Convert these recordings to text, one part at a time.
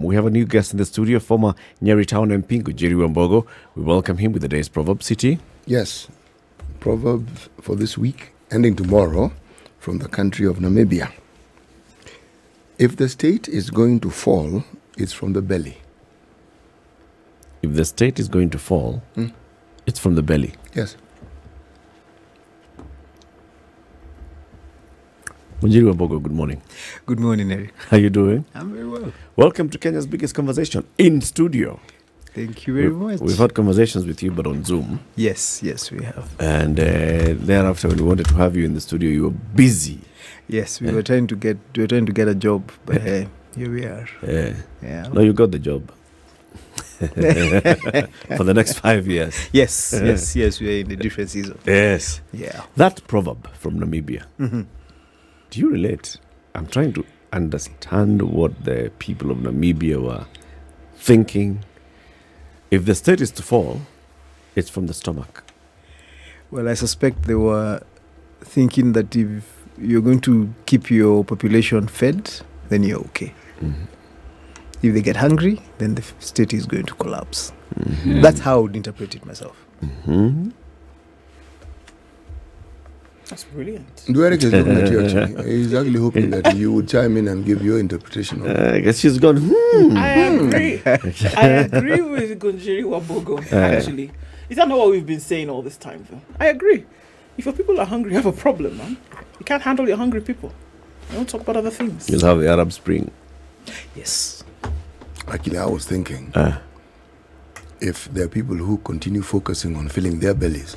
We have a new guest in the studio, former Nyeri Town MP, NGUNJIRI WAMBUGU. We welcome him with the day's proverb, City. Yes, proverb for this week, ending tomorrow, from the country of Namibia. If the state is going to fall, it's from the belly. If the state is going to fall, it's from the belly. Yes. NGUNJIRI WAMBUGU, good morning. Good morning, Eric. How are you doing? I'm very well. Welcome to Kenya's biggest conversation in studio. Thank you very much. We've had conversations with you, but on Zoom. Yes, we have. And thereafter, when we wanted to have you in the studio, you were busy. Yes, we were trying to get a job, but here we are. Yeah. No, you got the job. For the next 5 years. Yes, we are in a different season. Yes. Yeah. That proverb from Namibia. Do you relate? I'm trying to understand what the people of Namibia were thinking. If the state is to fall, it's from the stomach. Well, I suspect they were thinking that if you're going to keep your population fed, then you're okay. If they get hungry, then the state is going to collapse. That's how I would interpret it myself. That's brilliant. Dueric is looking at you actually. He's actually hoping that you would chime in and give your interpretation of it. I guess she's gone, I agree. I agree with NGUNJIRI WAMBUGU, actually. Is that not what we've been saying all this time, though? I agree. If your people are hungry, you have a problem, man. You can't handle your hungry people. You don't talk about other things. You'll have the Arab Spring. Yes. Actually, I was thinking, if there are people who continue focusing on filling their bellies,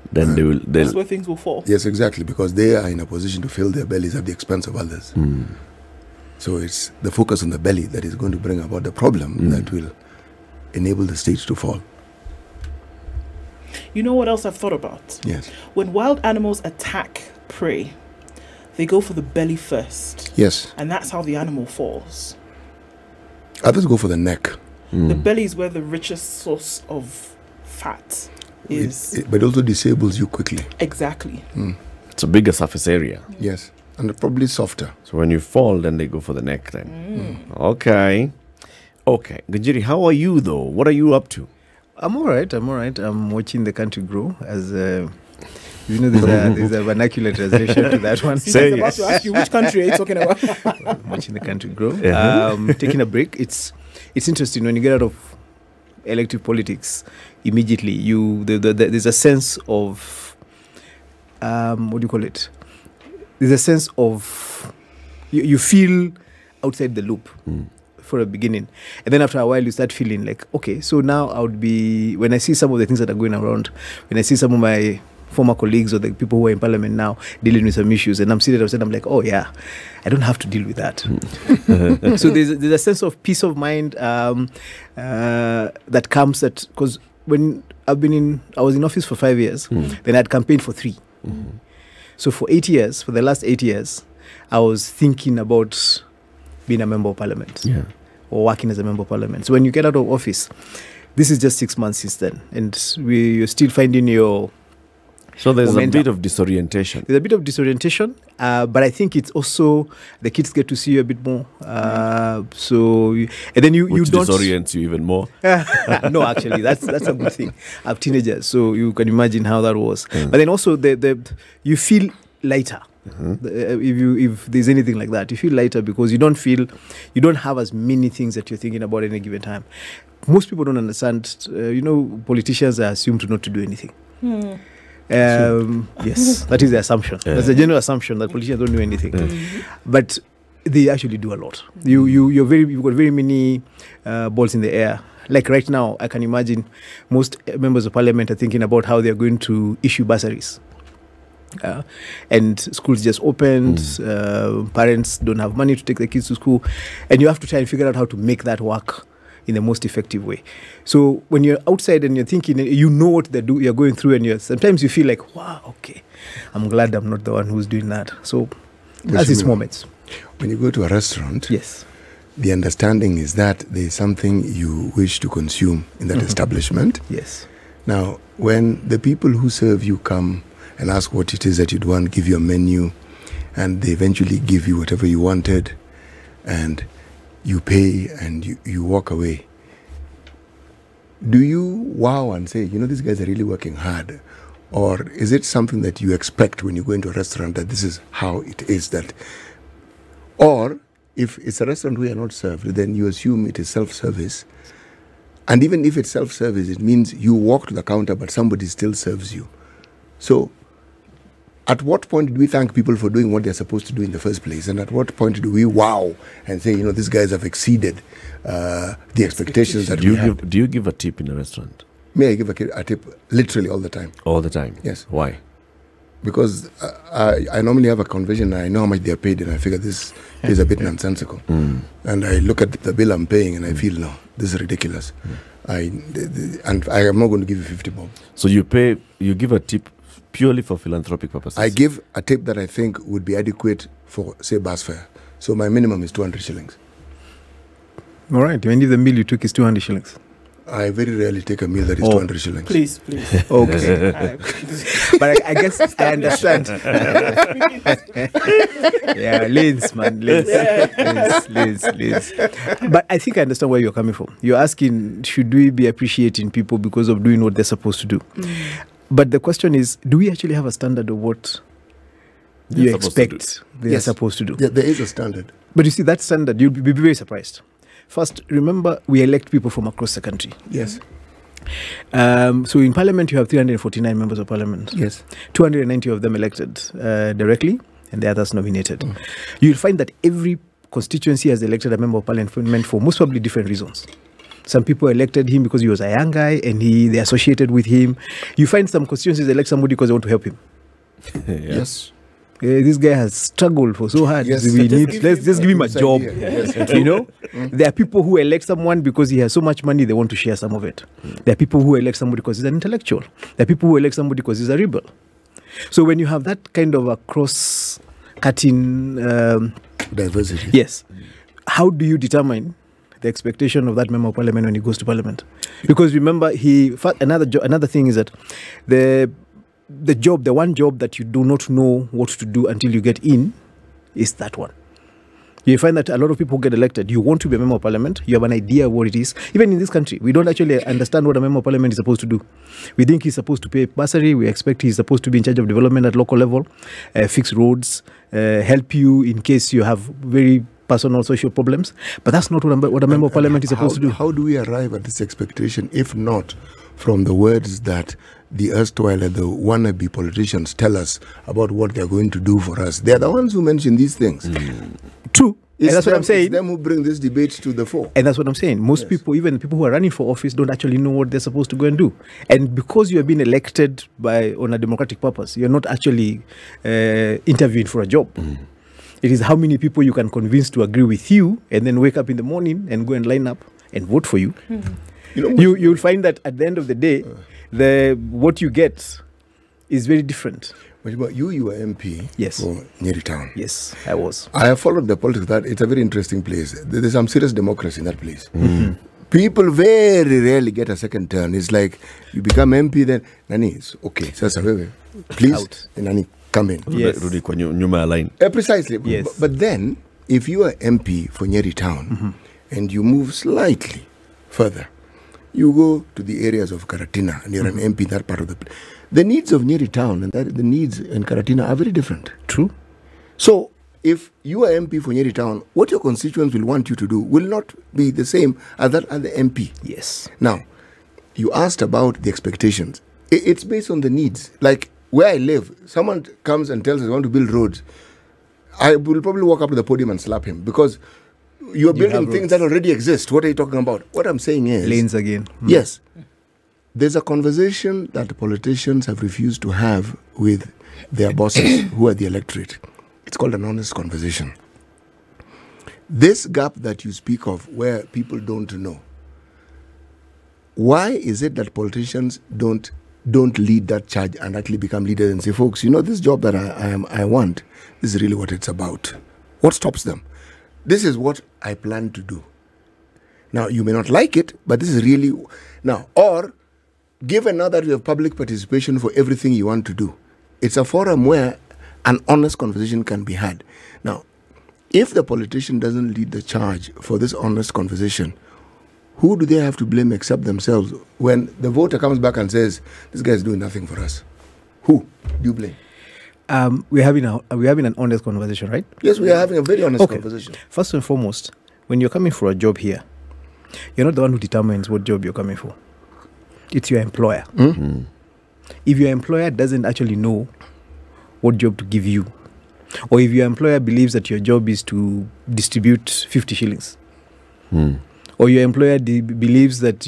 then that's where things will fall. Yes, exactly, because they are in a position to fill their bellies at the expense of others. So it's the focus on the belly that is going to bring about the problem that will enable the state to fall. You know what else I've thought about? Yes. When wild animals attack prey, they go for the belly first. Yes. And that's how the animal falls. Others go for the neck. The belly is where the richest source of fat is. But also disables you quickly. Exactly. It's a bigger surface area. Yes. And probably softer. So when you fall, then they go for the neck then. Okay. NGUNJIRI, how are you though? What are you up to? I'm all right. I'm watching the country grow as you know, there's a vernacular translation to that one. I was about to ask you, which country are you talking about? I'm watching the country grow. Taking a break. It's interesting when you get out of elective politics. Immediately, there's a sense of what do you call it? There's a sense of you feel outside the loop for a beginning, and then after a while you start feeling like, okay, so now I would be, when I see some of the things that are going around, when I see some of my former colleagues or the people who are in parliament now dealing with some issues, and I'm sitting outside, I'm like, oh yeah, I don't have to deal with that. So there's a sense of peace of mind that comes, that because when I was in office for 5 years, then I'd campaigned for 3. So for 8 years, for the last 8 years, I was thinking about being a member of parliament or working as a member of parliament. So when you get out of office, this is just 6 months since then, and you're still finding your So there's momentum. a bit of disorientation. There's a bit of disorientation, but I think it's also the kids get to see you a bit more. And then you don't disorients you even more. No, actually, that's a good thing. I have teenagers, so you can imagine how that was. But then also you feel lighter. If there's anything like that, you feel lighter because you don't have as many things that you're thinking about at any given time. Most people don't understand. Politicians are assumed not to do anything. Yes, that is the assumption. That's a general assumption that politicians don't do anything, but they actually do a lot. You've got very many balls in the air. Like right now, I can imagine most members of parliament are thinking about how they are going to issue bursaries. And schools just opened, parents don't have money to take their kids to school, and you have to try and figure out how to make that work in the most effective way. So when you're outside and you're thinking, you know what you're going through, and sometimes you feel like, wow, okay, I'm glad I'm not the one who's doing that. So that's its moments. When you go to a restaurant, yes, the understanding is that there's something you wish to consume in that establishment. Yes. Now, when the people who serve you come and ask what it is that you'd want, give you a menu, and they eventually give you whatever you wanted, and you pay and you walk away. Do you wow and say, these guys are really working hard? Or is it something that you expect when you go into a restaurant that this is how it is? Or if it's a restaurant where you're not served, then you assume it is self-service. And even if it's self-service, it means you walk to the counter, but somebody still serves you. So at what point do we thank people for doing what they're supposed to do in the first place? And at what point do we wow and say, these guys have exceeded the expectations that we have? Do you give a tip in a restaurant? May I give a tip literally all the time? All the time? Yes. Why? Because I normally have a conversion and I know how much they're paid, and I figure this is a bit nonsensical. And I look at the bill I'm paying and I feel, no, this is ridiculous. And I am not going to give you 50 bob. So you give a tip purely for philanthropic purposes? I give a tip that I think would be adequate for, say, bus fare. So my minimum is 200 shillings. All right. When the meal you took is 200 shillings. I very rarely take a meal that is 200 shillings. Please. Okay. But I guess I understand. Yeah, Lins, man. Lins. But I think I understand where you're coming from. You're asking, should we be appreciating people because of doing what they're supposed to do? But the question is, do we actually have a standard of what you expect they're supposed to do? Yeah, there is a standard. But you see, that standard, you'll be very surprised. First, remember, we elect people from across the country. Yes. So in Parliament, you have 349 members of Parliament. Yes. 290 of them elected directly, and the others nominated. You'll find that every constituency has elected a member of Parliament for most probably different reasons. Some people elected him because he was a young guy and they associated with him. You find some constituencies elect somebody because they want to help him. Yes. This guy has struggled for so hard. Yes. Let's just give him a job. Yes. There are people who elect someone because he has so much money they want to share some of it. There are people who elect somebody because he's an intellectual. There are people who elect somebody because he's a rebel. So when you have that kind of a cross-cutting diversity, yes, how do you determine the expectation of that member of Parliament when he goes to Parliament? Because remember, another thing is that the one job that you do not know what to do until you get in is that one. You find that a lot of people who get elected, you want to be a member of Parliament, you have an idea of what it is. Even in this country, we don't actually understand what a member of Parliament is supposed to do. We think he's supposed to pay bursary, we expect he's supposed to be in charge of development at local level, fix roads, help you in case you have very personal social problems. But that's not what a member of Parliament is supposed to do. How do we arrive at this expectation, if not from the words that the erstwhile and the wannabe politicians tell us about what they're going to do for us? They're the ones who mention these things. True. And that's what I'm saying. It's them who bring this debate to the fore. And that's what I'm saying. Most people, even people who are running for office, don't actually know what they're supposed to go and do. And because you have been elected on a democratic purpose, you're not actually interviewing for a job. It is how many people you can convince to agree with you and then wake up in the morning and go and line up and vote for you. You'll find that at the end of the day, what you get is very different. But you were MP for Nyeri Town. Yes, I was. I have followed the politics of that. It's a very interesting place. There's some serious democracy in that place. People very rarely get a second turn. It's like you become MP, then Nani, it's okay. Please, out. Nani, come in. Yes. Precisely. Yes. But then, if you are MP for Nyeri Town and you move slightly further, you go to the areas of Karatina and you're an MP in that part of the place. The needs of Nyeri Town and the needs in Karatina are very different. True. So, if you are MP for Nyeri Town, what your constituents will want you to do will not be the same as that other MP. Yes. Now, you asked about the expectations. It's based on the needs. Like where I live, someone comes and tells us I want to build roads. I will probably walk up to the podium and slap him because you're building things that already exist. What are you talking about? What I'm saying is... Lanes again. Yes. There's a conversation that the politicians have refused to have with their bosses who are the electorate. It's called an honest conversation. This gap that you speak of where people don't know, why is it that politicians don't lead that charge and actually become leaders and say, folks, this job that I want, this is really what it's about. What stops them? This is what I plan to do. Now, you may not like it, but this is really... Now, or give another you have public participation for everything you want to do. It's a forum where an honest conversation can be had. Now, If the politician doesn't lead the charge for this honest conversation, who do they have to blame except themselves when the voter comes back and says, this guy is doing nothing for us? Who do you blame? We're having an honest conversation, right? Yes, we are having a very honest conversation. First and foremost, when you're coming for a job here, you're not the one who determines what job you're coming for. It's your employer. Mm-hmm. If your employer doesn't actually know what job to give you, or if your employer believes that your job is to distribute 50 shillings, or your employer believes that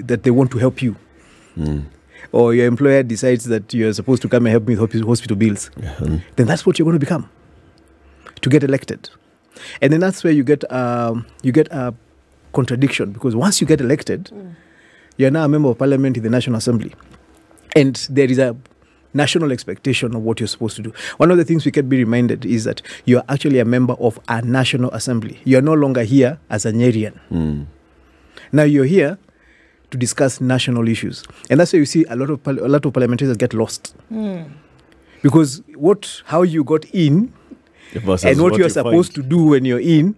that they want to help you, or your employer decides that you're supposed to come and help me with hospital bills, then that's what you're going to become to get elected. And then that's where you get a contradiction, because once you get elected, you're now a member of parliament in the National Assembly, and there is a national expectation of what you're supposed to do. One of the things we can be reminded is that you're actually a member of a National Assembly. You're no longer here as a Nyerian. Now you're here to discuss national issues, and that's why you see a lot of parliamentarians get lost, because how you got in and what you're supposed to do when you're in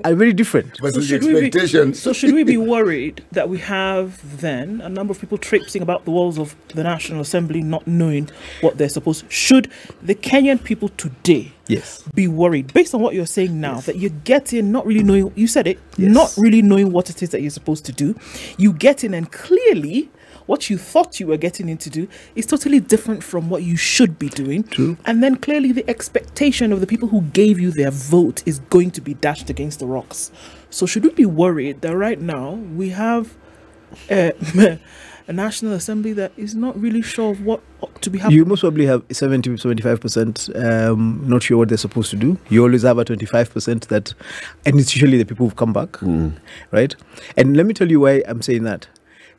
are very different. But So should we be worried that we have then a number of people traipsing about the walls of the National Assembly not knowing what they're supposed to? Should the Kenyan people today be worried, based on what you're saying now, that you get in not really knowing, you said it, not really knowing what it is that you're supposed to do? You get in and clearly what you thought you were getting in to do is totally different from what you should be doing. True. And then clearly the expectation of the people who gave you their vote is going to be dashed against the rocks. So should we be worried that right now we have a National Assembly that is not really sure of what ought to be happening? You most probably have 70-75% not sure what they're supposed to do. You always have a 25% that, and it's usually the people who've come back, right? And let me tell you why I'm saying that.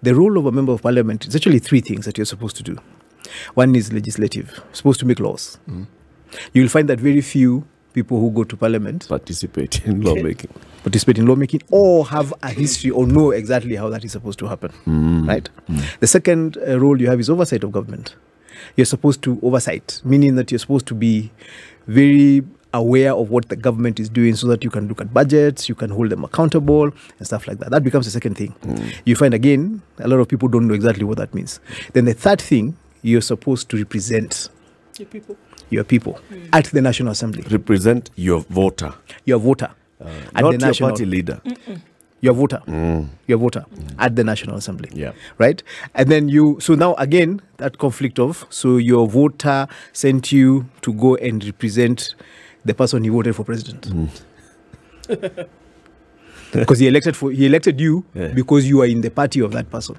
The role of a member of parliament is actually three things that you're supposed to do. One is legislative, supposed to make laws. You'll find that very few people who go to parliament Participate in lawmaking. or have a history or know exactly how that is supposed to happen, right? The second role you have is oversight of government. You're supposed to oversight, meaning that you're supposed to be very aware of what the government is doing so that you can look at budgets, you can hold them accountable and stuff like that. That becomes the second thing. You find, again, a lot of people don't know exactly what that means. Then the third thing, you're supposed to represent your people at the National Assembly. Represent your voter. Your voter. At Not the national, your party leader. Your voter. Your voter at the National Assembly. Yeah. Right? And then so now again, that conflict so your voter sent you to go and represent the person he voted for president. Because he elected you because you are in the party of that person.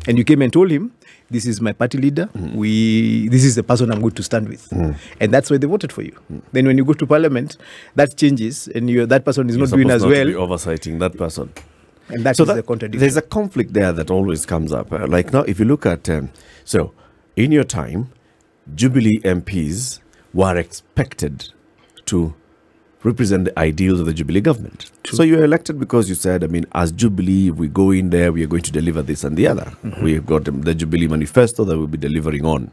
And you came and told him, this is my party leader, this is the person I'm going to stand with. And that's why they voted for you. Then when you go to parliament, that changes, and that person is not doing as well. To be oversighting that person. And that is the contradiction. There's a conflict there that always comes up. Like now, if you look at, so in your time, Jubilee MPs were expected to represent the ideals of the Jubilee government. True. So you were elected because you said, as Jubilee, if we go in there, we are going to deliver this and the other. We've got the Jubilee manifesto that we'll be delivering on.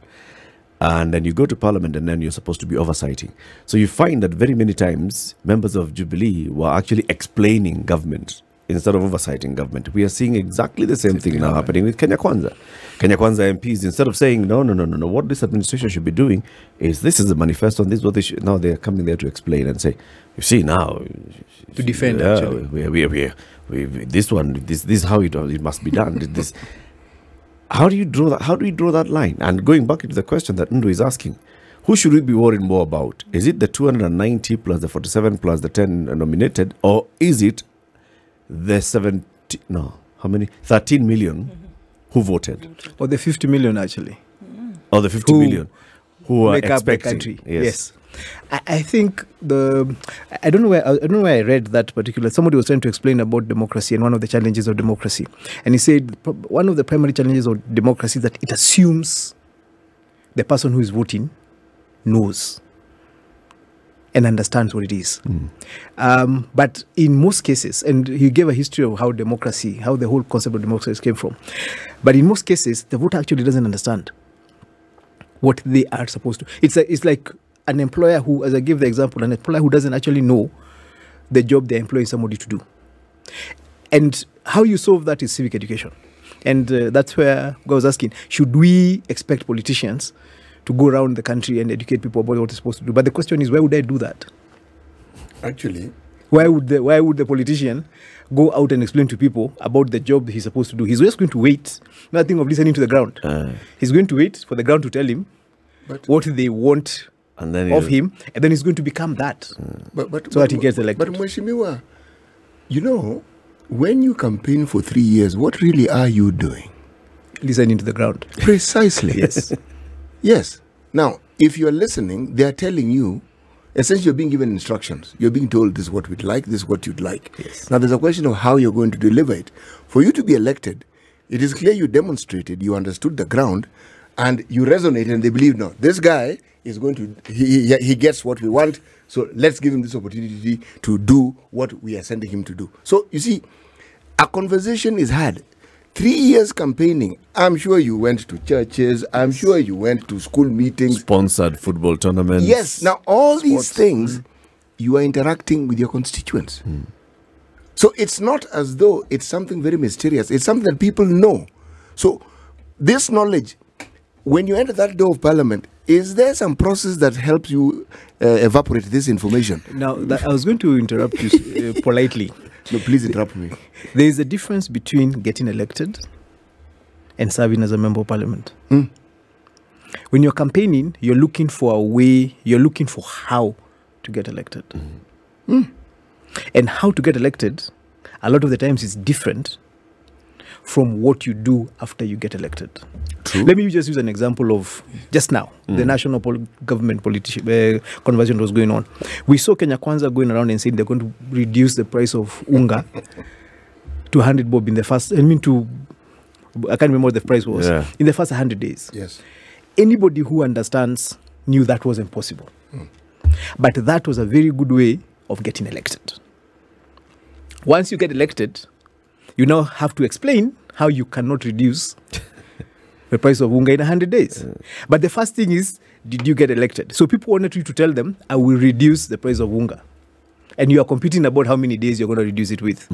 And then you go to parliament and then you're supposed to be oversighting. So you find that very many times, members of Jubilee were actually explaining government instead of oversighting government. We are seeing exactly the same thing now happening with Kenya Kwanza. Kenya Kwanza MPs, instead of saying, no, what this administration should be doing is, this is the manifesto and this is what they should, now they are coming there to explain and say, you see now. To defend, actually. This is how it must be done. How do you draw that? How do we draw that line? And going back into the question that Ndu is asking, who should we be worried more about? Is it the 290 plus the 47 plus the 10 nominated, or is it the 13 million who voted? Or the 50 million, actually. Or the 50 million who are expecting. The country. Yes. I think I don't know where I read that particular. Somebody was trying to explain about democracy and one of the challenges of democracy, and he said one of the primary challenges of democracy is that it assumes the person who is voting knows and understands what it is. But in most cases, and he gave a history of how the whole concept of democracy came from. But in most cases, the voter actually doesn't understand what they are supposed to. It's like an employer who, as I gave the example, an employer who doesn't actually know the job they're employing somebody to do. And how you solve that is civic education. And that's where I was asking, should we expect politicians to go around the country and educate people about what they're supposed to do? But the question is, why would I do that? Actually, why would the politician go out and explain to people about the job he's supposed to do? He's just going to wait, nothing of listening to the ground. He's going to wait for the ground to tell him what they want of him, and then he's going to become that. So that he gets elected. But Mheshimiwa, you know, when you campaign for 3 years, what really are you doing? Listening to the ground. Precisely. Yes. Yes. Now, if you're listening, they are telling you, essentially you're being given instructions. You're being told this is what we'd like, this is what you'd like. Yes. Now, there's a question of how you're going to deliver it. For you to be elected, it is clear you demonstrated, you understood the ground, and you resonated, and they believe, no, this guy is going to, he gets what we want, so let's give him this opportunity to do what we are sending him to do. So, you see, a conversation is had. 3 years campaigning, I'm sure you went to churches, I'm sure you went to school meetings. Sponsored football tournaments. Yes, now all these things, you are interacting with your constituents. So it's not as though it's something very mysterious, it's something that people know. So this knowledge, when you enter that door of parliament, is there some process that helps you evaporate this information? Now, I was going to interrupt you politely. No, please interrupt me. There is a difference between getting elected and serving as a member of parliament. When you're campaigning, you're looking for a way, you're looking for how to get elected. And how to get elected, a lot of the times, is different from what you do after you get elected. True. Let me just use an example of just now, the national government conversation was going on. We saw Kenya Kwanza going around and saying they're going to reduce the price of unga to 100 bob in the first, I can't remember what the price was, in the first 100 days. Yes. Anybody who understands knew that wasn't possible. But that was a very good way of getting elected. Once you get elected, you now have to explain how you cannot reduce the price of unga in 100 days. But the first thing is, did you get elected? So people wanted you to tell them, I will reduce the price of unga. And you are competing about how many days you're going to reduce it with.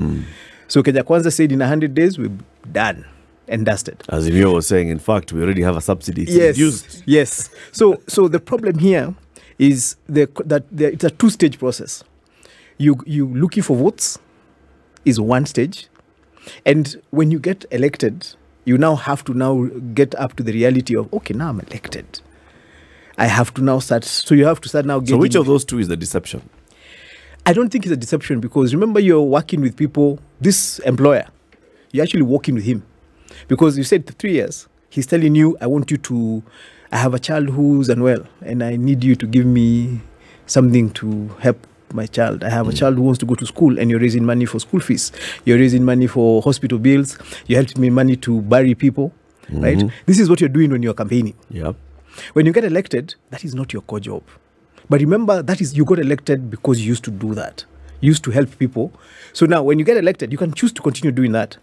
So Kenya Kwanza said in 100 days, we're done and dusted. As Emio was saying, in fact, we already have a subsidy. It's Yes. reduced. Yes. So the problem here is that it's a two-stage process. You looking for votes is one stage. And when you get elected, you now have to now get up to the reality of, okay, now I'm elected. I have to now start. So you have to start now getting. So which of those two is the deception? I don't think it's a deception, because remember, you're working with people, this employer, you're actually working with him. Because you said 3 years, he's telling you, I have a child who's unwell and I need you to give me something to help my child. I have a child who wants to go to school, and you're raising money for school fees. You're raising money for hospital bills. You helped me money to bury people, right? This is what you're doing when you're campaigning. Yeah. When you get elected, that is not your core job. But remember, you got elected because you used to do that. You used to help people. So now when you get elected, you can choose to continue doing that.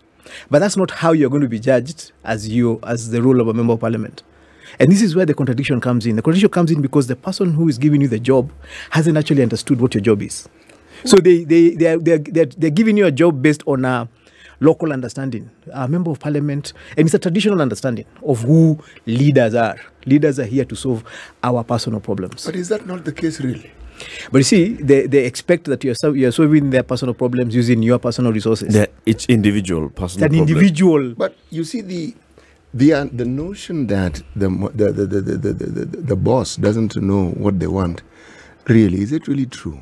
But that's not how you're going to be judged as the role of a member of parliament. And this is where the contradiction comes in. The contradiction comes in because the person who is giving you the job hasn't actually understood what your job is. So they're giving you a job based on a local understanding, a member of parliament, and it's a traditional understanding of who leaders are. Leaders are here to solve our personal problems. But is that not the case, really? But you see, they expect that you're solving their personal problems using your personal resources. Each individual personal problem. Individual. But you see, the notion that the boss doesn't know what they want, really, is it really true?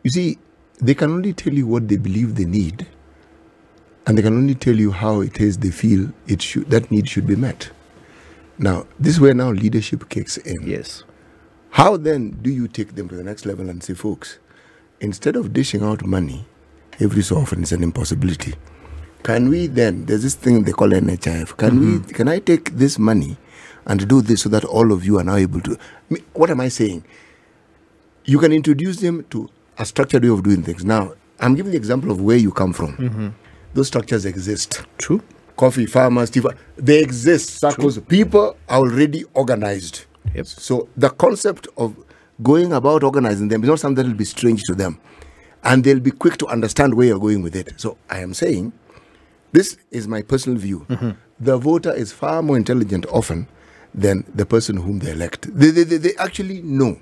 You see, they can only tell you what they believe they need, and they can only tell you how it is they feel that need should be met. Now, this is where now leadership kicks in. Yes. How then do you take them to the next level and say, folks, instead of dishing out money every so often, it's an impossibility. Can we then, there's this thing they call NHIF, can I take this money and do this so that all of you are now able to, what am I saying? You can introduce them to a structured way of doing things. Now, I'm giving the example of where you come from. Those structures exist. True. Coffee farmers, they exist. Circles. People are already organized. Yep. So the concept of going about organizing them is not something that will be strange to them. And they'll be quick to understand where you're going with it. So I am saying, this is my personal view. The voter is far more intelligent often than the person whom they elect. They actually know.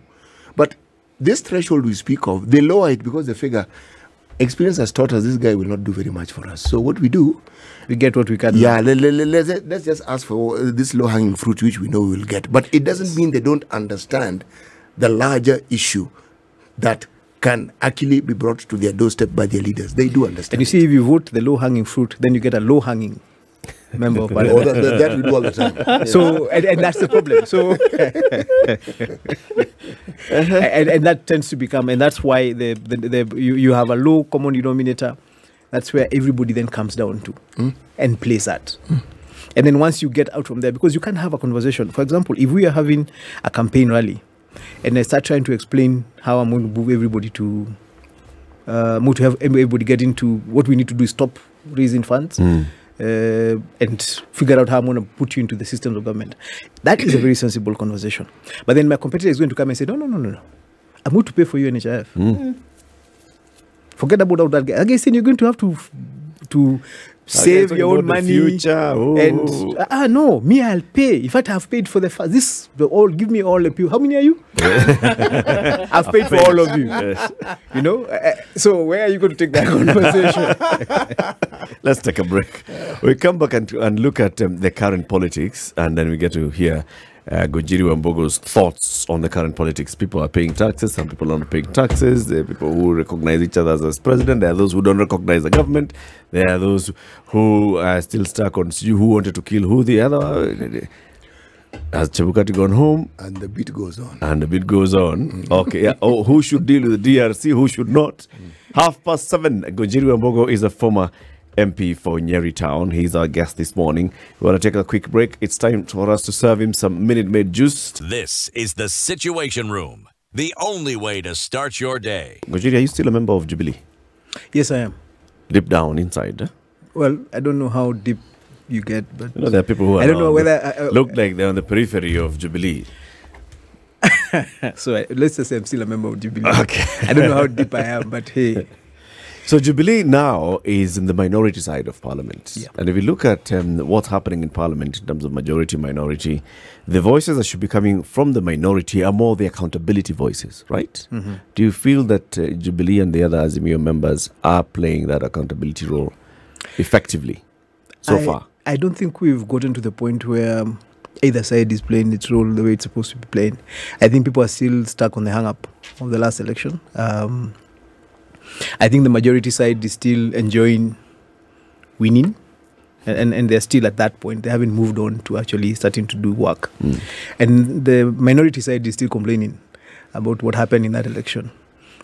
But this threshold we speak of, they lower it because they figure, experience has taught us this guy will not do very much for us. So what we do, we get what we can. Yeah, let's just ask for this low-hanging fruit which we know we will get. But it doesn't mean they don't understand the larger issue that can actually be brought to their doorstep by their leaders. They do understand. And you see, if you vote the low-hanging fruit, then you get a low-hanging member of parliament. That we do all the time. So, and that's the problem. So, and that tends to become, and that's why you have a low common denominator. That's where everybody then comes down to and plays that. And then once you get out from there, because you can't have a conversation. For example, if we are having a campaign rally, and I start trying to explain how I'm going to move everybody to have everybody get into what we need to do is stop raising funds and figure out how I'm going to put you into the systems of government. That is a very sensible conversation. But then my competitor is going to come and say, no. I'm going to pay for you NHIF. Forget about all that. I guess then you're going to have to save your own money. And no, me, I'll pay. In fact, I've paid for give me all the people. How many are you? I've paid for all of you. Yes. You know? So where are you going to take that conversation? Let's take a break. We come back and look at the current politics, and then we get to hear NGUNJIRI WAMBUGU's thoughts on the current politics. People are paying taxes, some people are not paying taxes. There are people who recognize each other as president. There are those who don't recognize the government. There are those who are still stuck on who wanted to kill who the other. Has Chebukati gone home? And the beat goes on. Okay, yeah. Oh, who should deal with the DRC? Who should not? 7:30. NGUNJIRI WAMBUGU is a former MP for Nyeri Town. He's our guest this morning. We want to take a quick break. It's time for us to serve him some Minute Maid juice. This is the Situation Room, the only way to start your day. NGUNJIRI, are you still a member of Jubilee? Yes, I am. Deep down inside? Huh? Well, I don't know how deep you get, but there are people who are I don't know whether look like they're on the periphery of Jubilee. So let's just say I'm still a member of Jubilee. Okay. I don't know how deep I am, but hey. So Jubilee now is in the minority side of Parliament. Yeah. And if you look at what's happening in Parliament in terms of majority, minority, the voices that should be coming from the minority are more the accountability voices, right? Do you feel that Jubilee and the other Azimio members are playing that accountability role effectively so far? I don't think we've gotten to the point where either side is playing its role the way it's supposed to be playing. I think people are still stuck on the hang-up of the last election. I think the majority side is still enjoying winning, and they're still at that point. They haven't moved on to actually starting to do work. And the minority side is still complaining about what happened in that election.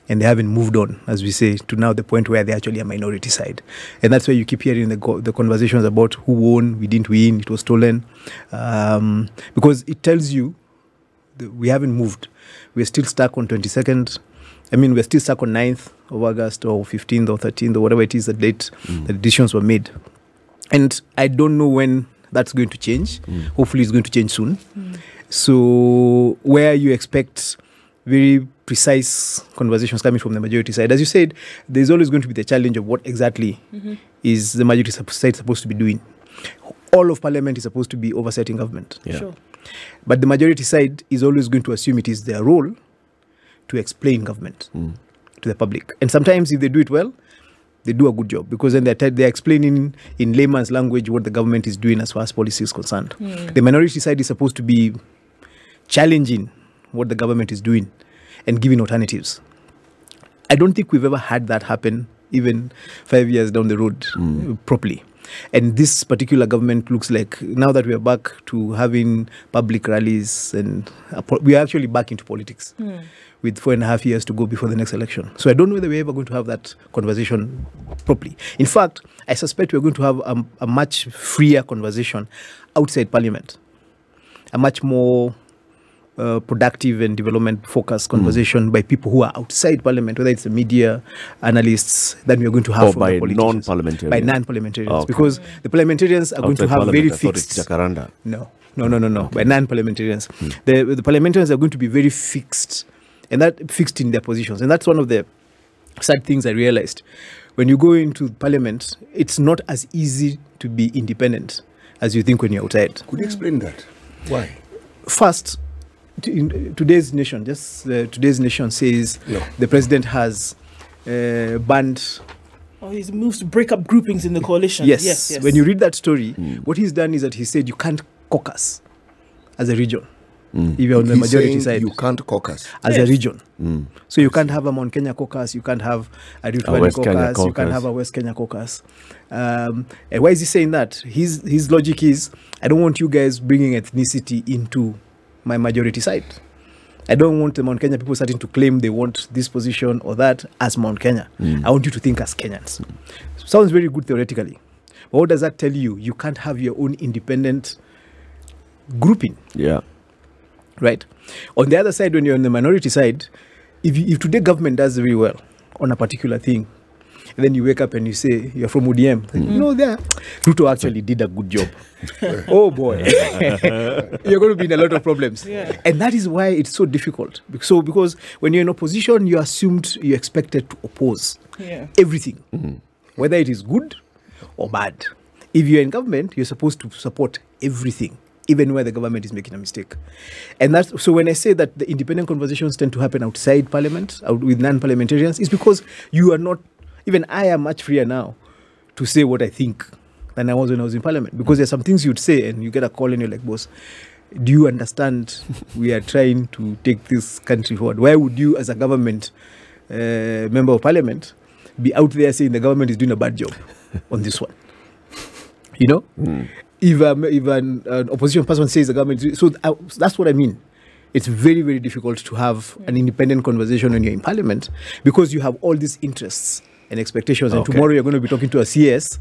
And they haven't moved on, as we say, to now the point where they're actually a minority side. And that's why you keep hearing the conversations about who won, we didn't win, it was stolen. Because it tells you that we haven't moved. We're still stuck on 22nd. I mean, we're still stuck on 9th of August or 15th or 13th or whatever it is, the date the decisions were made. And I don't know when that's going to change. Hopefully it's going to change soon. So where you expect very precise conversations coming from the majority side, as you said, there's always going to be the challenge of what exactly is the majority side supposed to be doing. All of Parliament is supposed to be oversighting government. Yeah. Sure. But the majority side is always going to assume it is their role to explain government to the public. And sometimes if they do it well, they do a good job, because then they're explaining in layman's language what the government is doing as far as policy is concerned. The minority side is supposed to be challenging what the government is doing and giving alternatives. I don't think we've ever had that happen even 5 years down the road properly. And this particular government looks like, now that we are back to having public rallies, and we are actually back into politics with 4.5 years to go before the next election. So I don't know whether we're ever going to have that conversation properly. In fact, I suspect we're going to have a much freer conversation outside Parliament, a much more productive and development-focused conversation by people who are outside Parliament, whether it's the media, analysts, that we are going to have or from by the politicians. non-parliamentarians. By non-parliamentarians. Okay. Because the parliamentarians are going to have very fixed... Jacaranda. No. By non-parliamentarians. The parliamentarians are going to be very fixed And that fixed in their positions. And that's one of the sad things I realized. When you go into parliament, it's not as easy to be independent as you think when you're outside. Could you explain that? Why? First, in today's nation, today's nation says the president has banned. Oh, he's moved to break up groupings in the coalition. Yes. When you read that story, what he's done is that he said you can't caucus as a region. If you're on the majority side, you can't caucus as a region. So you can't have a Mount Kenya caucus, you can't have a Rift Valley caucus, you can't have a West Kenya caucus. And why is he saying that? His logic is, I don't want you guys bringing ethnicity into my majority side. I don't want the Mount Kenya people starting to claim they want this position or that as Mount Kenya. I want you to think as Kenyans. Sounds very good theoretically. But what does that tell you? You can't have your own independent grouping. Yeah. Right? On the other side, when you're on the minority side, if today government does very well on a particular thing, and then you wake up and you say, you're from UDM, Ruto actually did a good job. Oh boy. You're going to be in a lot of problems. Yeah. And that is why it's so difficult. Because when you're in opposition, you're expected to oppose everything, whether it is good or bad. If you're in government, you're supposed to support everything, even where the government is making a mistake. And that's so when I say that the independent conversations tend to happen outside parliament, with non-parliamentarians, it's because you are not, even I am much freer now to say what I think than I was when I was in parliament. Because there's some things you'd say and you get a call and you're like, boss, do you understand we are trying to take this country forward? Why would you, as a government member of parliament, be out there saying the government is doing a bad job on this one? You know? If an opposition person says the government, that's what I mean. It's very, very difficult to have an independent conversation when you're in parliament because you have all these interests and expectations. And tomorrow you're going to be talking to a CS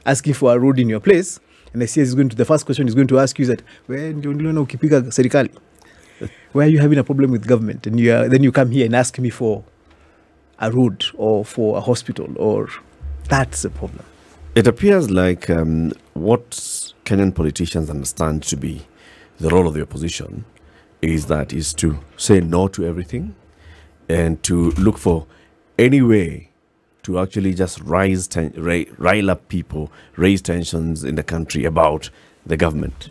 asking for a road in your place. And the CS is the first question is going to ask you is that, when why are you having a problem with government? And then you come here and ask me for a road or for a hospital, or that's a problem. It appears like what Kenyan politicians understand to be the role of the opposition is to say no to everything and to look for any way to actually just rile up people, raise tensions in the country about the government,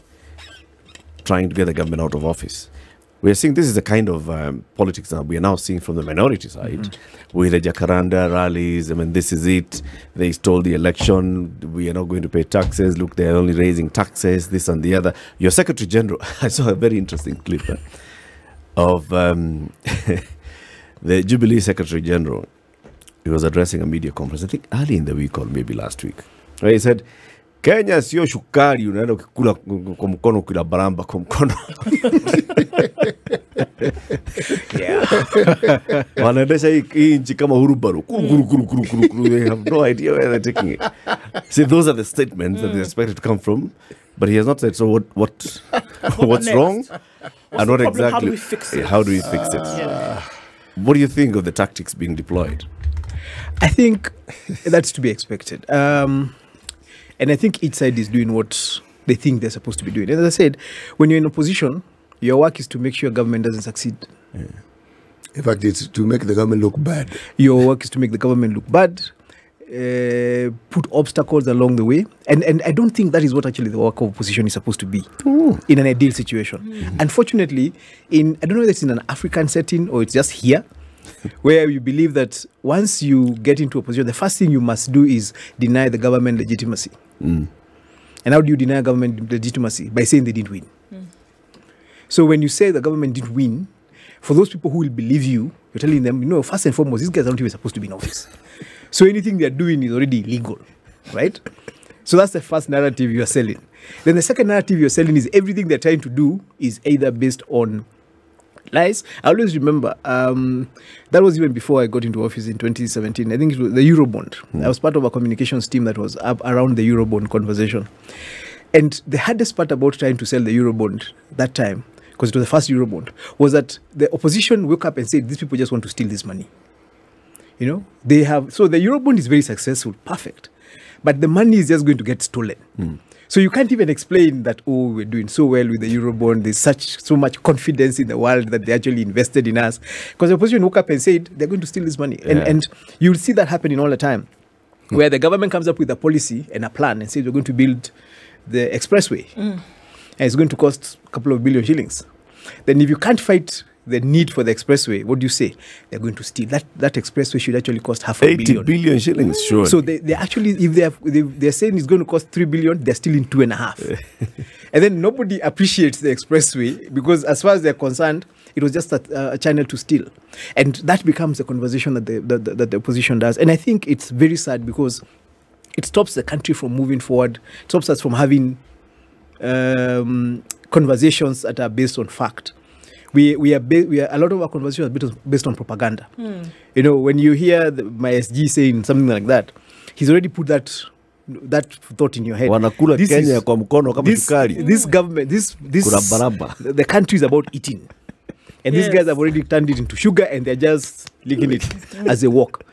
trying to get the government out of office. We are seeing this is the kind of politics that we are now seeing from the minority side with the Jacaranda rallies. I mean, this is it. They stole the election. We are not going to pay taxes. Look, they're only raising taxes, this and the other. Your Secretary General, I saw a very interesting clip of the Jubilee Secretary General. He was addressing a media conference, I think early in the week or maybe last week. Right? He said, Kenya sio shukari unaenda ukikula kwa mkono kila baramba kwa mkono. Wanaendesha hii nchi kama hurubaru. They have no idea where they're taking it. See, those are the statements that they're expected to come from, but he has not said, so what's wrong? And what exactly, how do we fix it? How do we fix it? Yeah. What do you think of the tactics being deployed? I think that's to be expected. And I think each side is doing what they think they're supposed to be doing. As I said, when you're in opposition, your work is to make sure government doesn't succeed. Yeah. In fact, it's to make the government look bad. Your work is to make the government look bad, put obstacles along the way. And I don't think that is what actually the work of opposition is supposed to be in an ideal situation. Unfortunately, I don't know if it's in an African setting or it's just here, where you believe that once you get into opposition, the first thing you must do is deny the government legitimacy. And how do you deny government legitimacy? By saying they didn't win. So when you say the government didn't win, for those people who will believe you, you're telling them, first and foremost, these guys aren't even supposed to be in office. So anything they're doing is already illegal, right? So that's the first narrative you're selling. Then the second narrative you're selling is everything they're trying to do is either based on lies. I always remember, that was even before I got into office in 2017. I think it was the Eurobond. I was part of a communications team that was up around the Eurobond conversation. And the hardest part about trying to sell the Eurobond that time, because it was the first Eurobond, was that the opposition woke up and said, these people just want to steal this money. So the Eurobond is very successful, perfect. But the money is just going to get stolen. So you can't even explain that, oh, we're doing so well with the Eurobond. There's so much confidence in the world that they actually invested in us. Because the opposition woke up and said they're going to steal this money. Yeah. And you'll see that happening all the time, where the government comes up with a policy and a plan and says we're going to build the expressway. And it's going to cost a couple of billion shillings. Then if you can't fight the need for the expressway, what do you say? They're going to steal. That expressway should actually cost half a 80 billion. billion shillings, sure. So they actually, if they're saying it's going to cost 3 billion, they're stealing 2.5. And then nobody appreciates the expressway because as far as they're concerned, it was just a channel to steal. And that becomes a conversation that the opposition does. And I think it's very sad because it stops the country from moving forward. It stops us from having conversations that are based on fact. We are a lot of our conversations are based on propaganda. You know, when you hear my SG saying something like that, he's already put that thought in your head. Wanakula Kenya kwa mkono kama sukari. This government, the country is about eating. And these guys have already turned it into sugar and they're just licking it as they walk.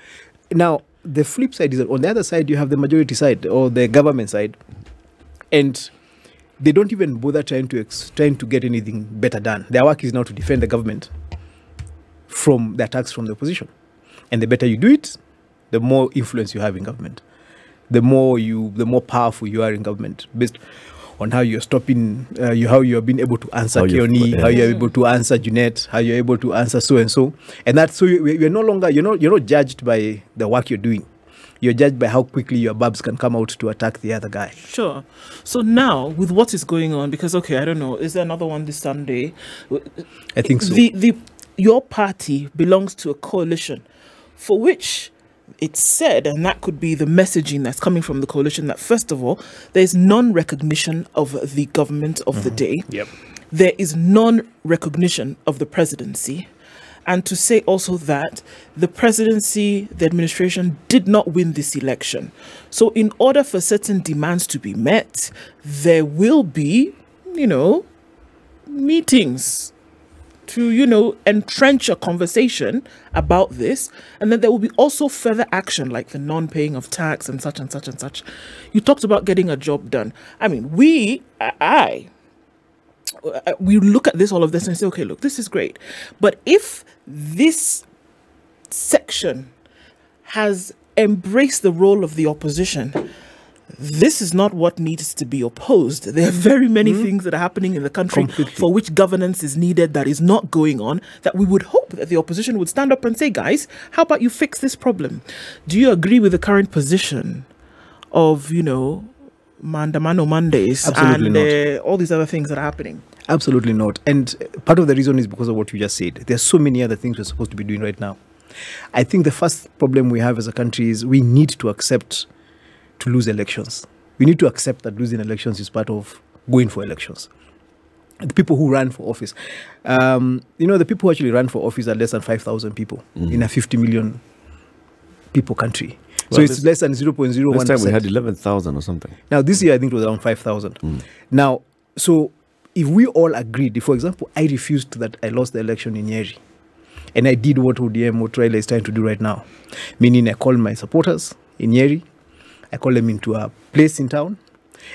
Now, the flip side is that on the other side, you have the majority side or the government side. And they don't even bother trying to get anything better done. Their work is now to defend the government from the attacks from the opposition. And the better you do it, the more influence you have in government. The more powerful you are in government, based on how you're stopping, how you're being able to answer Keone, how you're able to answer Junet, how you're able to answer so and so. And that's so you're no longer, you're not judged by the work you're doing. You're judged by how quickly your babs can come out to attack the other guy. Sure. So now, with what is going on, because, okay, I don't know, is there another one this Sunday? I think so. Your party belongs to a coalition for which it's said, and that could be the messaging that's coming from the coalition, that first of all, there's non-recognition of the government of the day. Yep. There is non-recognition of the presidency. And to say also that the presidency, the administration did not win this election. So in order for certain demands to be met, there will be, meetings to, entrench a conversation about this. And then there will be also further action like the non-paying of tax and such and such and such. You talked about getting a job done. I mean, we look at all of this and say, okay, look, this is great. But if this section has embraced the role of the opposition, this is not what needs to be opposed. There are very many things that are happening in the country for which governance is needed that is not going on, that we would hope that the opposition would stand up and say, guys, how about you fix this problem? Do you agree with the current position of, Mandamano Mondays and all these other things that are happening? Absolutely not. And part of the reason is because of what you just said. There's so many other things we're supposed to be doing right now. I think the first problem we have as a country is we need to accept to lose elections. We need to accept that losing elections is part of going for elections. The people who run for office, the people who actually run for office are less than 5,000 people in a 50 million people country. So it's less than 0.01%. Last time we had 11,000 or something. Now, this year, I think it was around 5,000. Now, so if we all agreed, for example, I refused that I lost the election in Nyeri, and I did what Raila is trying to do right now, meaning I called my supporters in Nyeri, I called them into a place in town,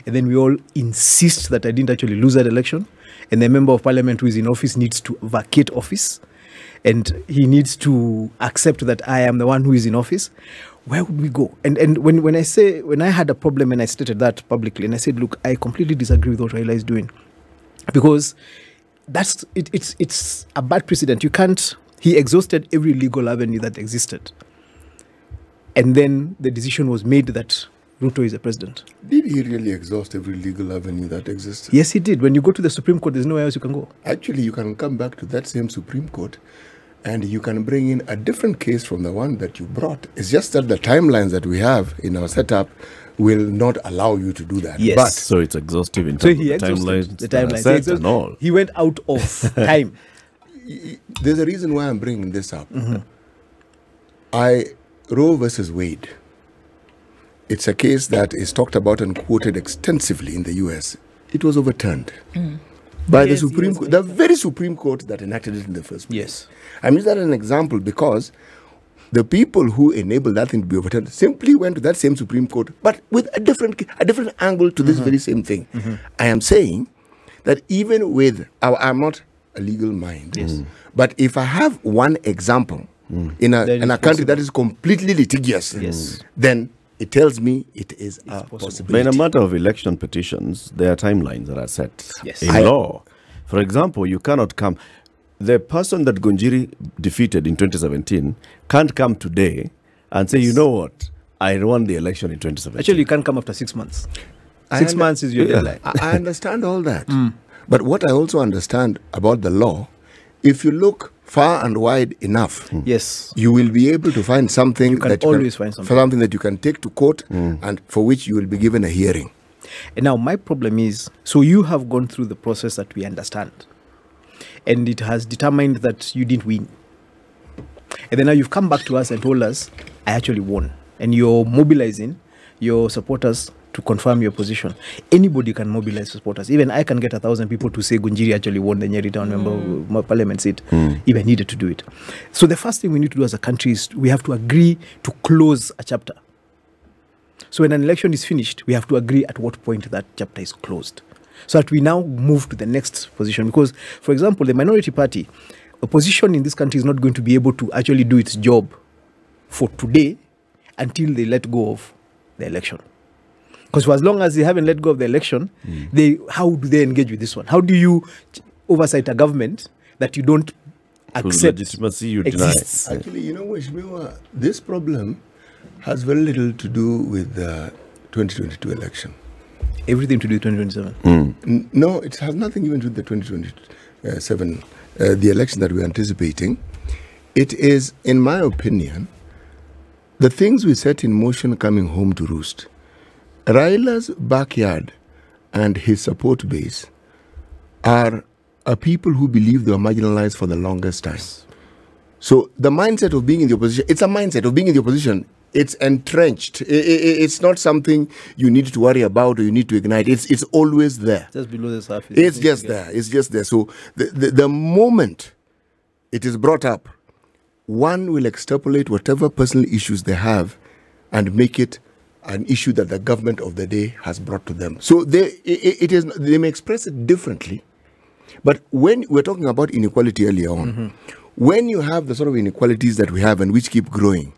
and then we all insist that I didn't actually lose that election, and the member of parliament who is in office needs to vacate office, and he needs to accept that I am the one who is in office. Where would we go? And when I had a problem and I stated that publicly, and I said, look, I completely disagree with what Raila is doing, because it's a bad precedent. He exhausted every legal avenue that existed, and then the decision was made that Ruto is the president. Did he really exhaust every legal avenue that existed? Yes, he did. When you go to the Supreme Court, there's nowhere else you can go. Actually, you can come back to that same Supreme Court and you can bring in a different case from the one that you brought. It's just that the timelines that we have in our setup will not allow you to do that. Yes. But So it's exhaustive in terms of the timelines and all. He went out of time. there's a reason why I'm bringing this up. Roe versus Wade, it's a case that is talked about and quoted extensively in the US. It was overturned by the Supreme Court, the very Supreme Court that enacted it in the first place. Yes. I use that as an example because the people who enabled that thing to be overturned simply went to that same Supreme Court, but with a different angle to this very same thing. I am saying that even with I'm not a legal mind, but if I have one example in a country that is completely litigious, then it tells me it is a possibility. But in a matter of election petitions, there are timelines that are set in law. For example, you cannot come. The person that NGUNJIRI defeated in 2017 can't come today and say, you know what, I won the election in 2017. Actually, you can't come after 6 months. 6 months is your deadline. I understand all that. But what I also understand about the law, if you look far and wide enough, yes, you will be able to find something find something that you can take to court and for which you will be given a hearing. And now my problem is, so you have gone through the process that we understand, and it has determined that you didn't win. And then now you've come back to us and told us, I actually won. And you're mobilizing your supporters to confirm your position. Anybody can mobilize supporters. Even I can get 1,000 people to say NGUNJIRI actually won the Nyeri Town member parliament seat, if I needed to do it. So the first thing we need to do as a country is we have to agree to close a chapter. So when an election is finished, we have to agree at what point that chapter is closed, so that we now move to the next position. Because, for example, the minority party, opposition in this country is not going to be able to actually do its job for today until they let go of the election. Because for as long as they haven't let go of the election, how do they engage with this one? How do you oversight a government that you don't accept legitimacy you exists? deny? Actually, you know, Mheshimiwa, this problem has very little to do with the 2022 election. Everything to do with 2027. No, it has nothing even to do with the 2027, the election that we're anticipating. It is, in my opinion, the things we set in motion coming home to roost. Raila's backyard and his support base are people who believe they were marginalized for the longest time. So the mindset of being in the opposition, it's a mindset of being in the opposition. It's entrenched. It's not something you need to worry about or you need to ignite. It's always there. Just below the surface. It's just there. It's just there. So the moment it is brought up, one will extrapolate whatever personal issues they have and make it an issue that the government of the day has brought to them. So they may express it differently. But when we're talking about inequality earlier on, when you have the sort of inequalities that we have and which keep growing,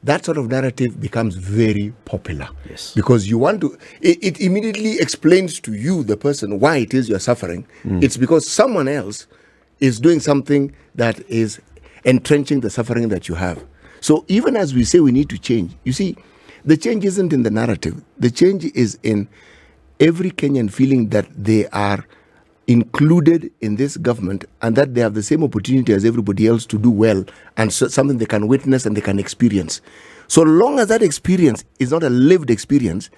that sort of narrative becomes very popular. Yes. Because you want to, it immediately explains to you, the person, why it is you're suffering. It's because someone else is doing something that is entrenching the suffering that you have. So even as we say we need to change, you see, the change isn't in the narrative. The change is in every Kenyan feeling that they are included in this government and that they have the same opportunity as everybody else to do well and so something they can witness and they can experience. So long as that experience is not a lived experience,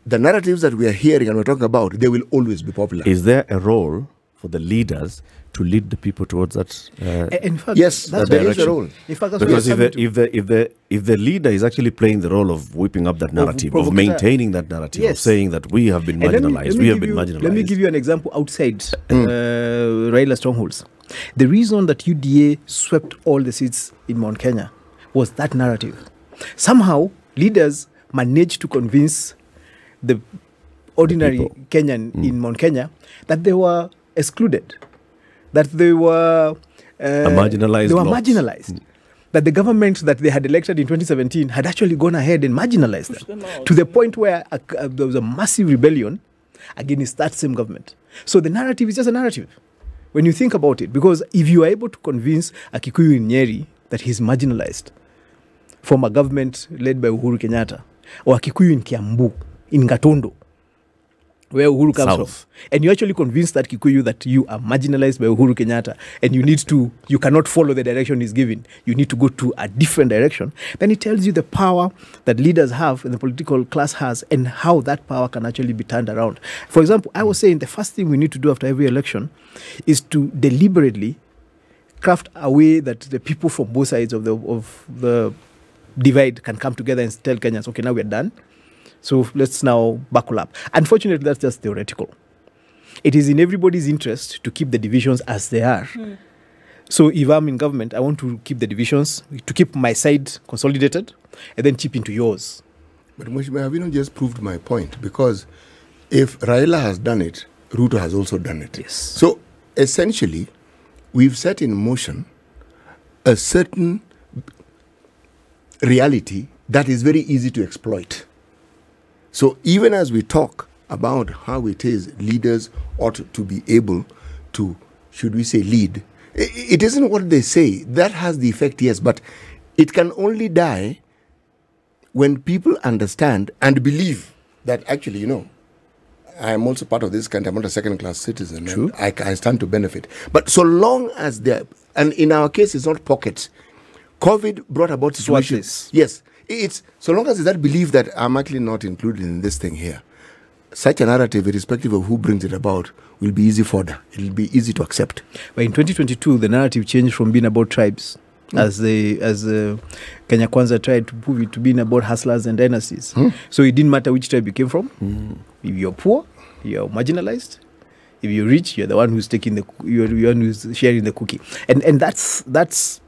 the narratives that we are hearing and we're talking about, they will always be popular. Is there a role for the leaders to lead the people towards that? In fact, yes, there is a role. In fact, that's Because if the leader is actually playing the role of whipping up that narrative, of maintaining that narrative, of saying that we have been marginalized, we have been marginalized. Let me give you an example outside Raila strongholds. The reason that UDA swept all the seats in Mount Kenya was that narrative. Somehow, leaders managed to convince the ordinary Kenyan in Mount Kenya that they were excluded, that they were marginalized. That the government that they had elected in 2017 had actually gone ahead and marginalized them to the point where there was a massive rebellion against that same government. So the narrative is just a narrative when you think about it, because if you are able to convince a Kikuyu in Nyeri that he's marginalized from a government led by Uhuru Kenyatta, or a Kikuyu in Kiambu, in Gatondo, where Uhuru comes from, and you actually convince that Kikuyu that you are marginalized by Uhuru Kenyatta and you cannot follow the direction he's given, you need to go to a different direction, then it tells you the power that leaders have and the political class has and how that power can actually be turned around. For example, I was saying the first thing we need to do after every election is to deliberately craft a way that the people from both sides of the divide can come together and tell Kenyans, okay, now we're done. So let's now buckle up. Unfortunately, that's just theoretical. It is in everybody's interest to keep the divisions as they are. So if I'm in government, I want to keep the divisions, to keep my side consolidated, and then chip into yours. But Mheshimiwa, have you not just proved my point? Because if Raila has done it, Ruto has also done it. Yes. So essentially, we've set in motion a certain reality that is very easy to exploit. So even as we talk about how it is leaders ought to be able to, should we say, lead, it isn't what they say. That has the effect, yes, but it can only die when people understand and believe that actually, I am also part of this country. I'm not a second-class citizen. True. And I stand to benefit. But so long as and in our case, it's not pockets. COVID brought about situations. Yes. It's so long as there's that belief that I'm actually not included in this thing here. Such a narrative, irrespective of who brings it about, will be easy fodder. It'll be easy to accept. But in 2022, the narrative changed from being about tribes, as Kenya Kwanza tried to prove it to being about hustlers and dynasties. So it didn't matter which tribe you came from. If you're poor, you're marginalized. If you're rich, you're the one who's you're the one who's sharing the cookie. And that's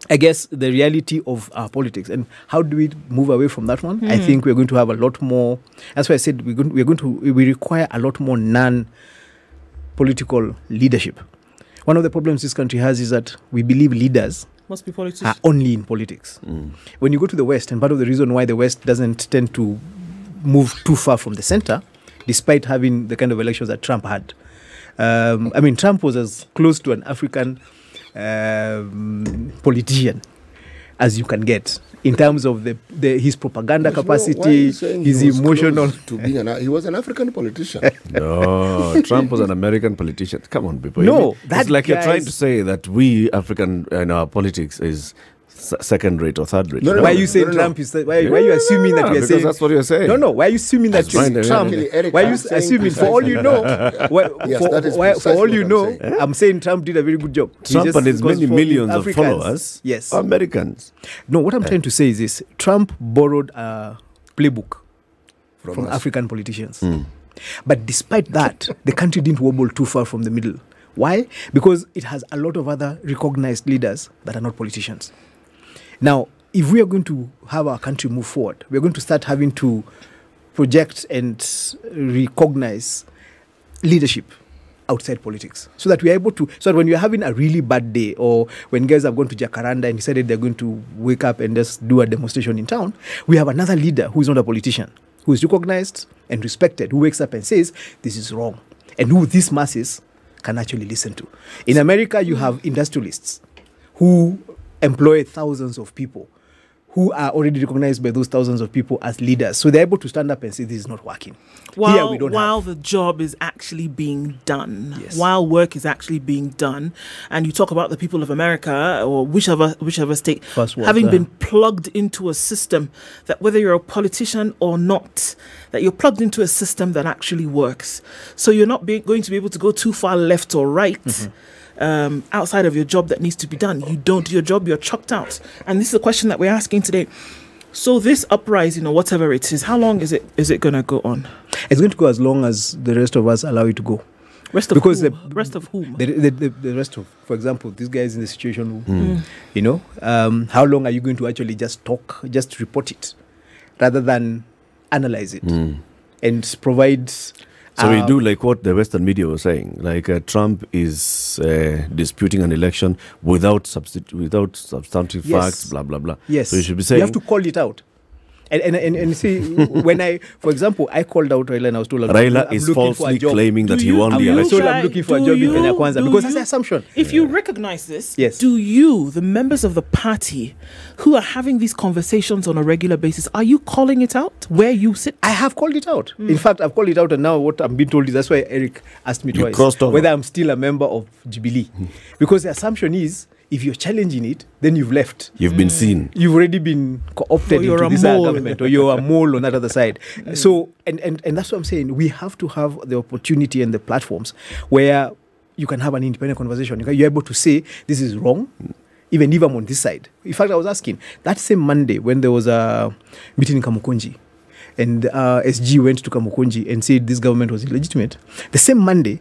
I guess the reality of our politics. And how do we move away from that one? I think we're going to have a lot more. That's why I said we require a lot more non-political leadership. One of the problems this country has is that we believe leaders must be politicians. Are only in politics. When you go to the West, and part of the reason why the West doesn't tend to move too far from the center, despite having the kind of elections that Trump had. Trump was as close to an African politician as you can get in terms of his propaganda capacity, his emotional. He was an African politician. No, Trump was an American politician. Come on, people. No, it's like you're trying to say that we African in our politics is second rate or third rate. Why are you saying Trump is? Why are you assuming that we are saying? Because that's what you're saying. No. Why are you assuming that Trump? Why are you assuming? For all you know, for all you know, I'm saying Trump did a very good job. Trump and his many millions of followers, yes, are Americans. No, what I'm trying to say is this: Trump borrowed a playbook from African politicians, but despite that, the country didn't wobble too far from the middle. Why? Because it has a lot of other recognized leaders that are not politicians. Now, if we are going to have our country move forward, we're going to start having to project and recognize leadership outside politics so that we are able to, so that when you're having a really bad day or when guys have gone to Jacaranda and decided they're going to wake up and just do a demonstration in town, we have another leader who is not a politician, who is recognized and respected, who wakes up and says, this is wrong, and who these masses can actually listen to. In America, you have industrialists who employ thousands of people who are already recognized by those thousands of people as leaders. So they're able to stand up and say, this is not working. While the job is actually being done, while work is actually being done, and you talk about the people of America or whichever state having been plugged into a system that whether you're a politician or not, that you're plugged into a system that actually works. So you're not going to be able to go too far left or right. Outside of your job that needs to be done. You don't do your job, you're chucked out. And this is a question that we're asking today. So this uprising or whatever it is, how long is it going to go on? It's going to go as long as the rest of us allow it to go. Rest of whom? The rest of whom? The rest of, for example, this guy is in the situation, how long are you going to actually just talk, just report it, rather than analyze it and provide... So we do like what the Western media was saying, like Trump is disputing an election without substantive facts, blah, blah, blah. Yes. So you should be saying... You have to call it out. And see, when for example, I called out Raila and I was told... Raila is falsely claiming that he won the election. I'm looking for a job in Kenya Kwanza because that's the assumption. If you recognize this, yes. Do you, the members of the party who are having these conversations on a regular basis, are you calling it out where you sit? I have called it out. In fact, I've called it out, and now what I'm being told is that's why Eric asked me twice whether I'm still a member of Jubilee. Because the assumption is, if you're challenging it, then you've left. You've been seen. You've already been co-opted into this government, or you're a mole on that other side. So, and that's what I'm saying. We have to have the opportunity and the platforms where you can have an independent conversation. You're able to say, this is wrong, even if I'm on this side. In fact, I was asking, that same Monday when there was a meeting in Kamukunji, and SG went to Kamukunji and said this government was illegitimate, the same Monday,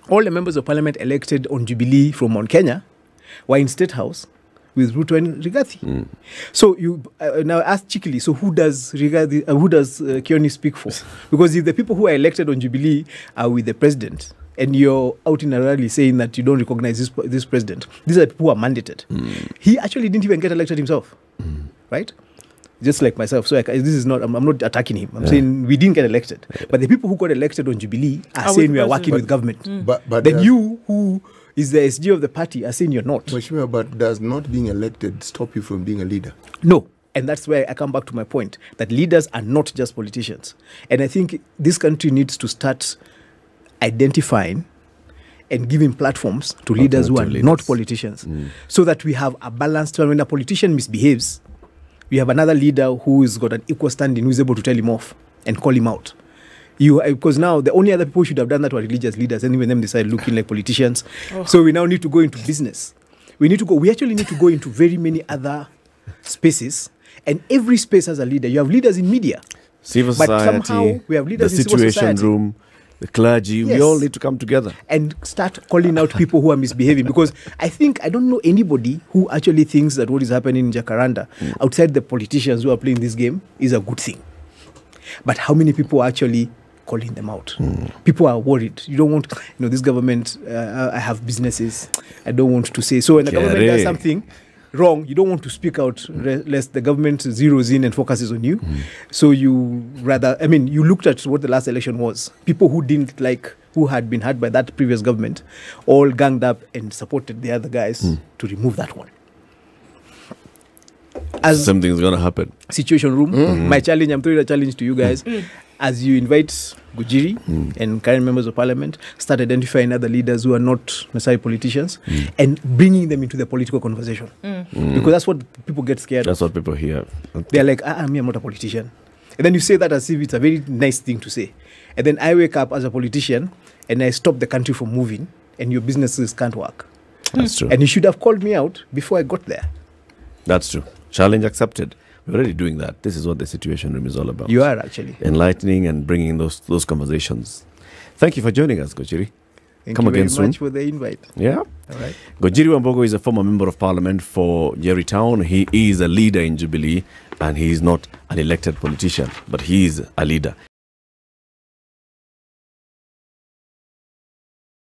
all the members of parliament elected on Jubilee from Mount Kenya were in State House with Ruto and Rigathi. So you now ask cheekily, so who does Rigathi, who does Kioni speak for? Because if the people who are elected on Jubilee are with the president, and you're out in a rally saying that you don't recognize this president, these are the people who are mandated. He actually didn't even get elected himself, right? Just like myself. So this is not, I'm not attacking him. I'm saying we didn't get elected. But the people who got elected on Jubilee are saying we are working with government. But then you, who is the SG of the party, are saying you're not. But does not being elected stop you from being a leader? No. And that's where I come back to my point, that leaders are not just politicians. And I think this country needs to start identifying and giving platforms to leaders who are not politicians, so that we have a balanced. When a politician misbehaves, we have another leader who has got an equal standing, who is able to tell him off and call him out. Because now the only other people who should have done that were religious leaders, and even them decided looking like politicians. So we now need to go into business. We actually need to go into very many other spaces, and every space has a leader. You have leaders in media, civil society, but somehow we have leaders the in civil situation society. room, the clergy. Yes. We all need to come together and start calling out people who are misbehaving. Because I don't know anybody who actually thinks that what is happening in Jacaranda, outside the politicians who are playing this game, is a good thing. But how many people are actually calling them out? People are worried. You don't want, this government, I have businesses, I don't want to say. So when the government does something wrong, you don't want to speak out lest the government zeroes in and focuses on you. So you rather, you looked at what the last election was. People who didn't like, who had been hurt by that previous government, all ganged up and supported the other guys to remove that one. As something's going to happen. Situation room, my challenge, I'm throwing a challenge to you guys. As you invite Gujiri and current members of parliament, start identifying other leaders who are not necessarily politicians and bringing them into the political conversation. Because that's what people get scared That's of. what people hear. They're like, I'm not a politician. And then you say that as if it's a very nice thing to say. And then I wake up as a politician and I stop the country from moving and your businesses can't work. That's true. And you should have called me out before I got there. That's true. Challenge accepted. We're already doing that. This is what the Situation Room is all about. You are actually. Enlightening and bringing those conversations. Thank you for joining us, Gojiri. Thank Come you again very soon. much for the invite. Yeah. All right. Gojiri WAMBUGU is a former member of parliament for Nyeri Town. He is a leader in Jubilee, and he is not an elected politician, but he is a leader.